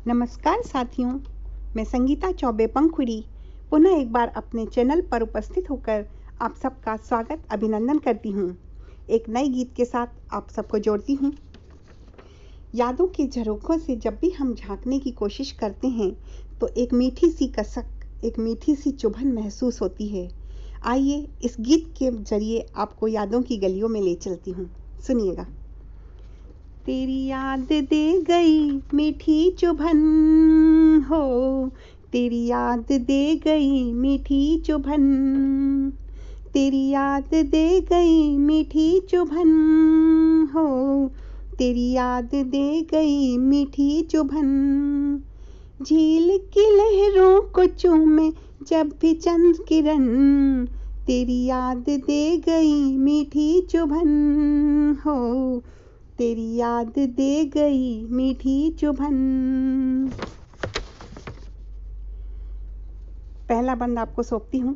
नमस्कार साथियों, मैं संगीता चौबे पंखुड़ी पुनः एक बार अपने चैनल पर उपस्थित होकर आप सबका स्वागत अभिनंदन करती हूँ। एक नए गीत के साथ आप सबको जोड़ती हूँ। यादों के झरोखों से जब भी हम झांकने की कोशिश करते हैं तो एक मीठी सी कसक, एक मीठी सी चुभन महसूस होती है। आइए इस गीत के जरिए आपको यादों की गलियों में ले चलती हूँ। सुनिएगा। तेरी याद दे गई मीठी चुभन हो, तेरी याद दे गई मीठी चुभन, तेरी याद दे गई मीठी चुभन हो, तेरी याद दे गई मीठी चुभन। झील की लहरों को चूमे जब भी चंद किरण, तेरी याद दे गई मीठी चुभन हो, तेरी याद दे गई मीठी चुभन। पहला बंद आपको सौंपती हूँ।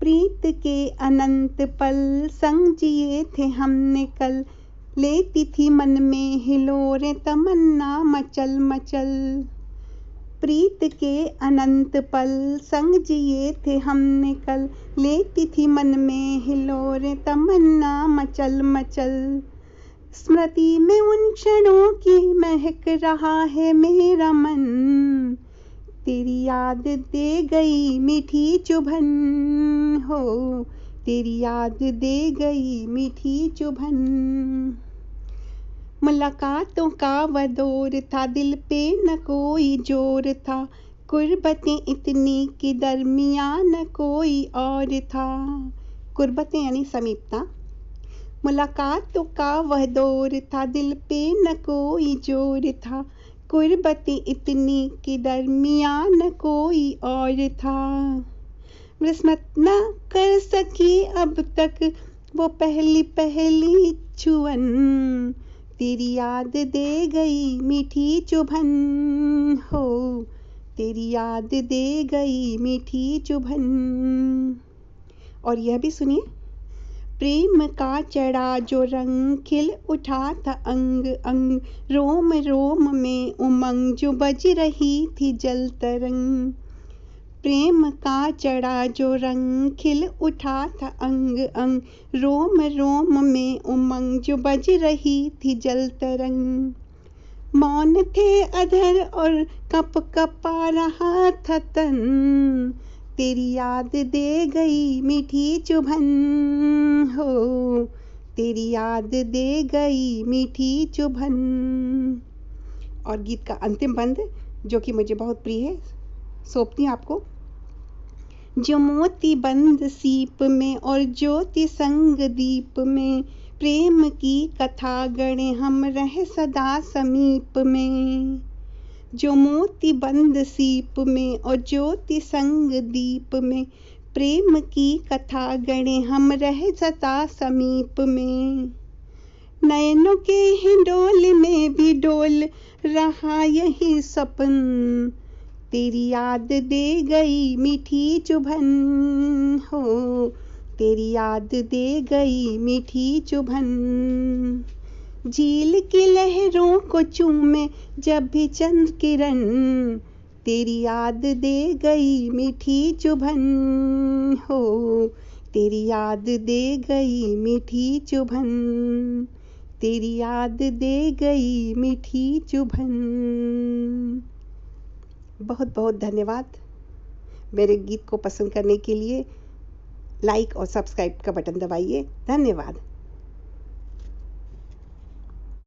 प्रीत के अनंत पल संग जिए थे हमने कल, लेती थी मन में हिलोरे तमन्ना मचल मचल। प्रीत के अनंत पल संग जिए थे हमने कल, लेती थी मन में हिलोरे तमन्ना मचल मचल। स्मृति में उन क्षणों की महक रहा है मेरा मन, तेरी याद दे गई मीठी चुभन हो, तेरी याद दे गई मीठी चुभन। मुलाकातों का वह दौर था, दिल पे न कोई जोर था, कुर्बतें इतनी कि दरमियान न कोई और था। कुर्बतें यानी समीपता। मुलाकातों का वह दौर था, दिल पे न कोई जोर था, कुर्बतें इतनी कि दरमियान न कोई और था। विस्मत न कर सकी अब तक वो पहली पहली छुअन, तेरी याद दे गई मीठी चुभन हो, तेरी याद दे गई मीठी चुभन। और यह भी सुनिए। प्रेम का चढ़ा जो रंग खिल उठा था अंग अंग, रोम रोम में उमंग जो बज रही थी जल तरंग। प्रेम का चढ़ा जो रंग खिल उठा था अंग अंग, रोम रोम में उमंग जो बज रही थी जल तरंग। मौन थे अधर और कप कपा रहा था तन, तेरी याद दे गई मीठी चुभन हो, तेरी याद दे गई मीठी चुभन। और गीत का अंतिम बंद जो कि मुझे बहुत प्रिय है, सौंपती हूँ आपको। जो मोती बंद सीप में और ज्योति संग दीप में, प्रेम की कथा गढ़े हम रहे सदा समीप में। जो मोती बंद सीप में और ज्योति संग दीप में, प्रेम की कथा गढ़े हम रहे सदा समीप में। नयनों के हिंडोल में भी डोल रहा यही सपन, तेरी याद दे गई मीठी चुभन हो, तेरी याद दे गई मीठी चुभन। झील की लहरों को चूमे जब भी चंद किरण, तेरी याद दे गई मीठी चुभन हो, तेरी याद दे गई मीठी चुभन, तेरी याद दे गई मीठी चुभन। बहुत बहुत धन्यवाद मेरे गीत को पसंद करने के लिए। लाइक और सब्सक्राइब का बटन दबाइए। धन्यवाद।